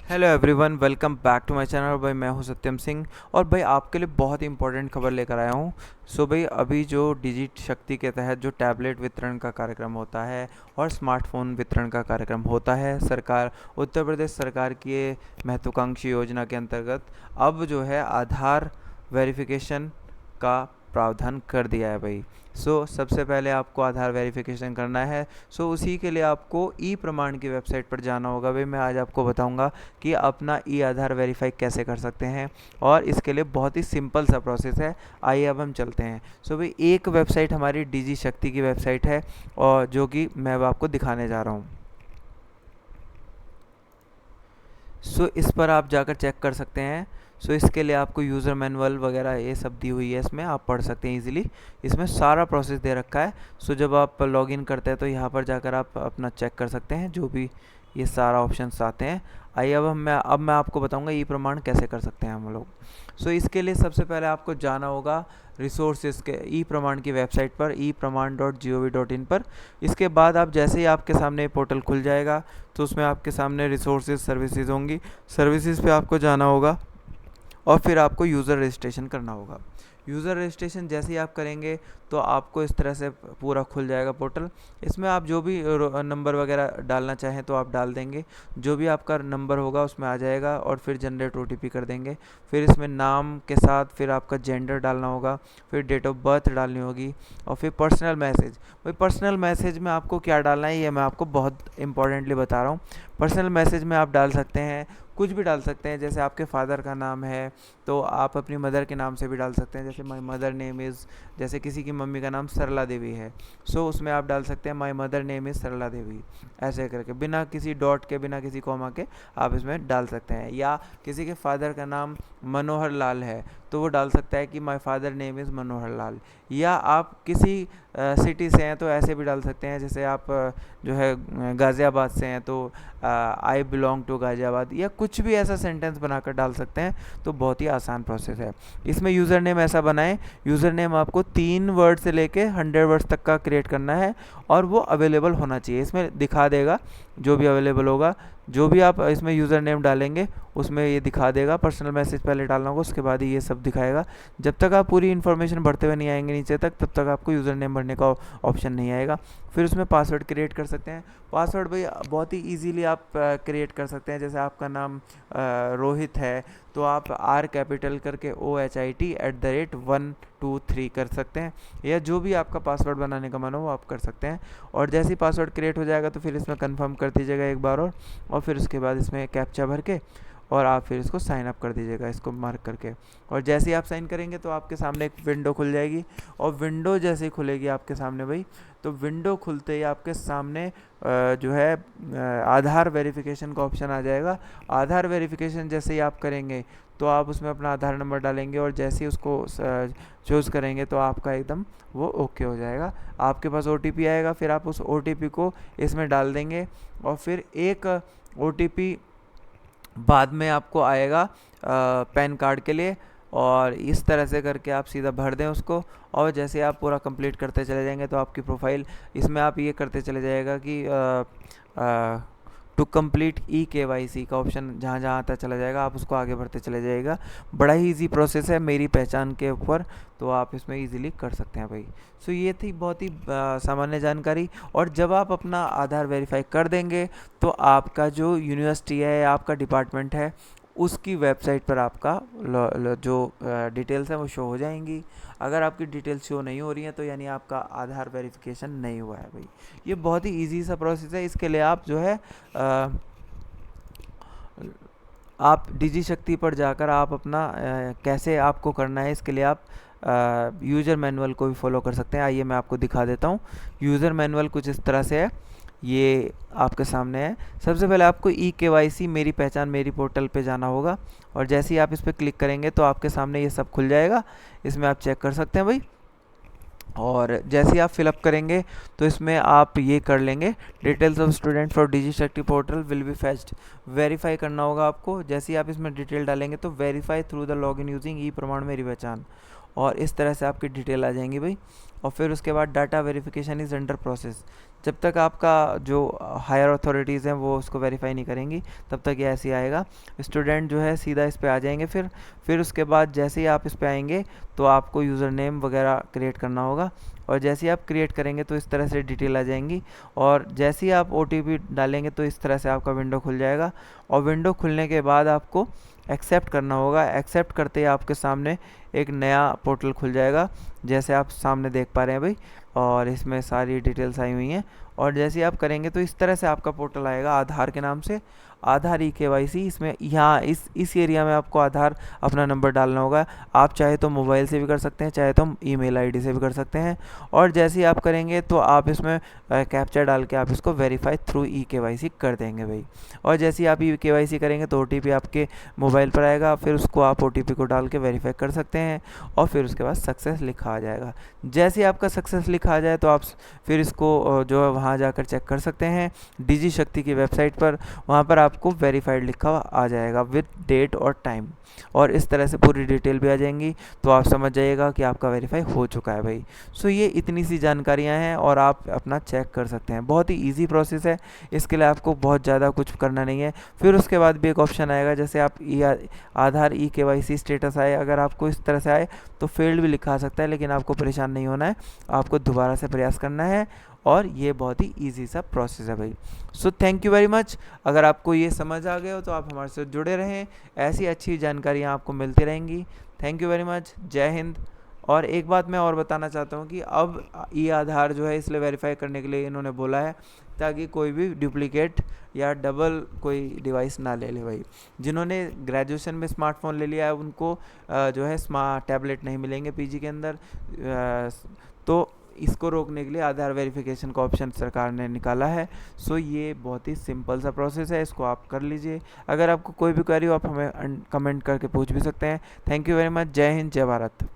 Hello everyone, welcome back to my channel. भाई मैं हूं सत्यम सिंह और भाई आपके लिए बहुत ही इंपॉर्टेंट खबर लेकर आया हूं। भाई अभी जो डिजिट शक्ति के तहत जो टैबलेट वितरण का कार्यक्रम होता है और स्मार्टफोन वितरण का कार्यक्रम होता है, सरकार उत्तर प्रदेश सरकार की ये महत्वाकांक्षी योजना के अंतर्गत अब जो है आधार वेरिफिकेशन का प्रावधान कर दिया है भाई। सबसे पहले आपको आधार वेरिफिकेशन करना है। उसी के लिए आपको ई प्रमाण की वेबसाइट पर जाना होगा भाई। मैं आज आपको बताऊंगा कि अपना ई आधार वेरीफाई कैसे कर सकते हैं और इसके लिए बहुत ही सिंपल सा प्रोसेस है। आइए अब हम चलते हैं। भाई एक वेबसाइट हमारी डिजी शक्ति की वेबसाइट है और जो कि मैं अब आपको दिखाने जा रहा हूँ। इस पर आप जाकर चेक कर सकते हैं। इसके लिए आपको यूज़र मैनुअल वगैरह ये सब दी हुई है, इसमें आप पढ़ सकते हैं इजीली। इसमें सारा प्रोसेस दे रखा है। जब आप लॉगिन करते हैं तो यहाँ पर जाकर आप अपना चेक कर सकते हैं, जो भी ये सारा ऑप्शंस आते हैं। आइए अब मैं आपको बताऊंगा ई प्रमाण कैसे कर सकते हैं हम लोग। इसके लिए सबसे पहले आपको जाना होगा रिसोर्सेज के ई प्रमाण की वेबसाइट पर epraman.gov.in पर। इसके बाद आप जैसे ही आपके सामने पोर्टल खुल जाएगा तो उसमें आपके सामने रिसोर्सेज सर्विसेज होंगी। सर्विसेज पे आपको जाना होगा और फिर आपको यूज़र रजिस्ट्रेशन करना होगा। यूज़र रजिस्ट्रेशन जैसे ही आप करेंगे तो आपको इस तरह से पूरा खुल जाएगा पोर्टल। इसमें आप जो भी नंबर वगैरह डालना चाहें तो आप डाल देंगे, जो भी आपका नंबर होगा उसमें आ जाएगा और फिर जनरेट ओटीपी कर देंगे। फिर इसमें नाम के साथ फिर आपका जेंडर डालना होगा, फिर डेट ऑफ बर्थ डालनी होगी और फिर पर्सनल मैसेज। भाई पर्सनल मैसेज में आपको क्या डालना है ये मैं आपको बहुत इंपॉर्टेंटली बता रहा हूँ। पर्सनल मैसेज में आप डाल सकते हैं, कुछ भी डाल सकते हैं। जैसे आपके फादर का नाम है तो आप अपनी मदर के नाम से भी डाल सकते हैं, जैसे माई मदर नेम इज़, जैसे किसी की मम्मी का नाम सरला देवी है उसमें आप डाल सकते हैं माई मदर नेम इज़ सरला देवी, ऐसे करके बिना किसी डॉट के बिना किसी कॉमा के आप इसमें डाल सकते हैं। या किसी के फादर का नाम मनोहर लाल है तो वो डाल सकता है कि my father name is Manohar Lal. या आप किसी सिटी से हैं तो ऐसे भी डाल सकते हैं, जैसे आप जो है गाज़ियाबाद से हैं तो आई बिलोंग टू गाज़ियाबाद, या कुछ भी ऐसा सेंटेंस बनाकर डाल सकते हैं। तो बहुत ही आसान प्रोसेस है। इसमें यूज़र नेम ऐसा बनाएं, यूज़र नेम आपको 3 वर्ड से लेके 100 वर्ड्स तक का क्रिएट करना है और वो अवेलेबल होना चाहिए। इसमें दिखा देगा जो भी अवेलेबल होगा, जो भी आप इसमें यूज़र नेम डालेंगे उसमें ये दिखा देगा। पर्सनल मैसेज पहले डालना होगा, उसके बाद ही ये सब दिखाएगा। जब तक आप पूरी इन्फॉर्मेशन भरते हुए नहीं आएंगे नीचे तक, तब तक आपको यूज़र नेम भरने का ऑप्शन नहीं आएगा। फिर उसमें पासवर्ड क्रिएट कर सकते हैं। पासवर्ड भाई बहुत ही इजीली आप क्रिएट कर सकते हैं। जैसे आपका नाम रोहित है तो आप आर कैपिटल करके OHIT @123 कर सकते हैं, या जो भी आपका पासवर्ड बनाने का मन हो वो आप कर सकते हैं। और जैसे ही पासवर्ड क्रिएट हो जाएगा तो फिर इसमें कंफर्म कर दीजिएगा एक बार और फिर उसके बाद इसमें कैप्चा भर के और आप फिर इसको साइन अप कर दीजिएगा, इसको मार्क करके। और जैसे ही आप साइन करेंगे तो आपके सामने एक विंडो खुल जाएगी। और विंडो जैसे ही खुलेगी आपके सामने भाई, तो विंडो खुलते ही आपके सामने जो है आधार वेरिफिकेशन का ऑप्शन आ जाएगा। आधार वेरिफिकेशन जैसे ही आप करेंगे तो आप उसमें अपना आधार नंबर डालेंगे और जैसे ही उसको चूज़ करेंगे तो आपका एकदम वो ओके हो जाएगा। आपके पास OTP आएगा, फिर आप उस OTP को इसमें डाल देंगे और फिर एक OTP बाद में आपको आएगा पैन कार्ड के लिए। और इस तरह से करके आप सीधा भर दें उसको, और जैसे आप पूरा कंप्लीट करते चले जाएंगे तो आपकी प्रोफाइल इसमें आप ये करते चले जाएगा कि टू कंप्लीट EKYC का ऑप्शन जहाँ जहाँ आता चला जाएगा आप उसको आगे बढ़ते चले जाएगा। बड़ा ही इजी प्रोसेस है मेरी पहचान के ऊपर, तो आप इसमें इजीली कर सकते हैं भाई। ये थी बहुत ही सामान्य जानकारी। और जब आप अपना आधार वेरीफाई कर देंगे तो आपका जो यूनिवर्सिटी है या आपका डिपार्टमेंट है उसकी वेबसाइट पर आपका जो डिटेल्स हैं वो शो हो जाएंगी। अगर आपकी डिटेल्स शो नहीं हो रही हैं तो यानी आपका आधार वेरिफिकेशन नहीं हुआ है भाई। ये बहुत ही इजी सा प्रोसेस है। इसके लिए आप जो है आप डिजी शक्ति पर जाकर आप अपना कैसे आपको करना है इसके लिए आप यूज़र मैनुअल को भी फॉलो कर सकते हैं। आइए मैं आपको दिखा देता हूँ। यूज़र मैनुअल कुछ इस तरह से है, ये आपके सामने है। सबसे पहले आपको EKYC मेरी पहचान मेरी पोर्टल पे जाना होगा और जैसे ही आप इस पर क्लिक करेंगे तो आपके सामने ये सब खुल जाएगा। इसमें आप चेक कर सकते हैं भाई। और जैसे ही आप फिलअप करेंगे तो इसमें आप ये कर लेंगे, डिटेल्स ऑफ स्टूडेंट फॉर डिजी शक्ति portal will be fetched. Verify करना होगा आपको। जैसे ही आप इसमें डिटेल डालेंगे तो verify through the login using e Pramaan मेरी पहचान, और इस तरह से आपकी डिटेल आ जाएंगी भाई। और फिर उसके बाद data verification is under process. जब तक आपका जो हायर अथॉरिटीज़ हैं वो उसको वेरीफाई नहीं करेंगी, तब तक ये ऐसे ही आएगा। स्टूडेंट जो है सीधा इस पे आ जाएंगे। फिर उसके बाद जैसे ही आप इस पे आएंगे तो आपको यूज़र नेम वगैरह क्रिएट करना होगा, और जैसे ही आप क्रिएट करेंगे तो इस तरह से डिटेल आ जाएंगी, और जैसे ही आप OTP डालेंगे तो इस तरह से आपका विंडो खुल जाएगा। और विंडो खुलने के बाद आपको एक्सेप्ट करना होगा। एक्सेप्ट करते ही आपके सामने एक नया पोर्टल खुल जाएगा, जैसे आप सामने देख पा रहे हैं भाई, और इसमें सारी डिटेल्स आई हुई हैं। और जैसे ही आप करेंगे तो इस तरह से आपका पोर्टल आएगा आधार के नाम से, आधार eKYC। इसमें यहाँ इस एरिया में आपको आधार अपना नंबर डालना होगा। आप चाहे तो मोबाइल से भी कर सकते हैं, चाहे तो ईमेल आईडी से भी कर सकते हैं। और जैसे ही आप करेंगे तो आप इसमें कैप्चा डाल के आप इसको वेरीफाई थ्रू eKYC कर देंगे भाई। और जैसे ही आप eKYC करेंगे तो OTP आपके मोबाइल पर आएगा, फिर उसको आप OTP को डाल के वेरीफाई कर सकते हैं, और फिर उसके बाद सक्सेस लिखा आ जाएगा। जैसे ही आपका सक्सेस लिखा आ जाए तो आप फिर इसको जो है वहाँ जाकर चेक कर सकते हैं डिजी शक्ति की वेबसाइट पर। वहाँ पर आपको वेरीफाइड लिखा हुआ आ जाएगा विद डेट और टाइम, और इस तरह से पूरी डिटेल भी आ जाएंगी, तो आप समझ जाइएगा कि आपका वेरीफाई हो चुका है भाई। सो ये इतनी सी जानकारियाँ हैं और आप अपना चेक कर सकते हैं। बहुत ही ईजी प्रोसेस है, इसके लिए आपको बहुत ज़्यादा कुछ करना नहीं है। फिर उसके बाद भी एक ऑप्शन आएगा, जैसे आप आधार eKYC स्टेटस आए, अगर आपको इस तरह से आए तो फेल्ड भी लिखा आ सकता है, लेकिन आपको परेशान नहीं होना है, आपको दोबारा से प्रयास करना है, और ये बहुत ही ईजी सा प्रोसेस है भाई। So thank you very much. अगर आपको ये समझ आ गया हो तो आप हमारे साथ जुड़े रहें, ऐसी अच्छी जानकारियाँ आपको मिलती रहेंगी। थैंक यू वेरी मच, जय हिंद। और एक बात मैं और बताना चाहता हूँ कि अब आधार जो है इसलिए वेरीफाई करने के लिए इन्होंने बोला है, ताकि कोई भी डुप्लीकेट या डबल कोई डिवाइस ना ले ले भाई। जिन्होंने ग्रेजुएशन में स्मार्टफोन ले लिया है उनको जो है स्मार्ट टैबलेट नहीं मिलेंगे PG के अंदर। तो इसको रोकने के लिए आधार वेरिफिकेशन का ऑप्शन सरकार ने निकाला है। सो ये बहुत ही सिंपल सा प्रोसेस है, इसको आप कर लीजिए। अगर आपको कोई भी क्वेरी हो आप हमें कमेंट करके पूछ भी सकते हैं। थैंक यू वेरी मच, जय हिंद, जय भारत।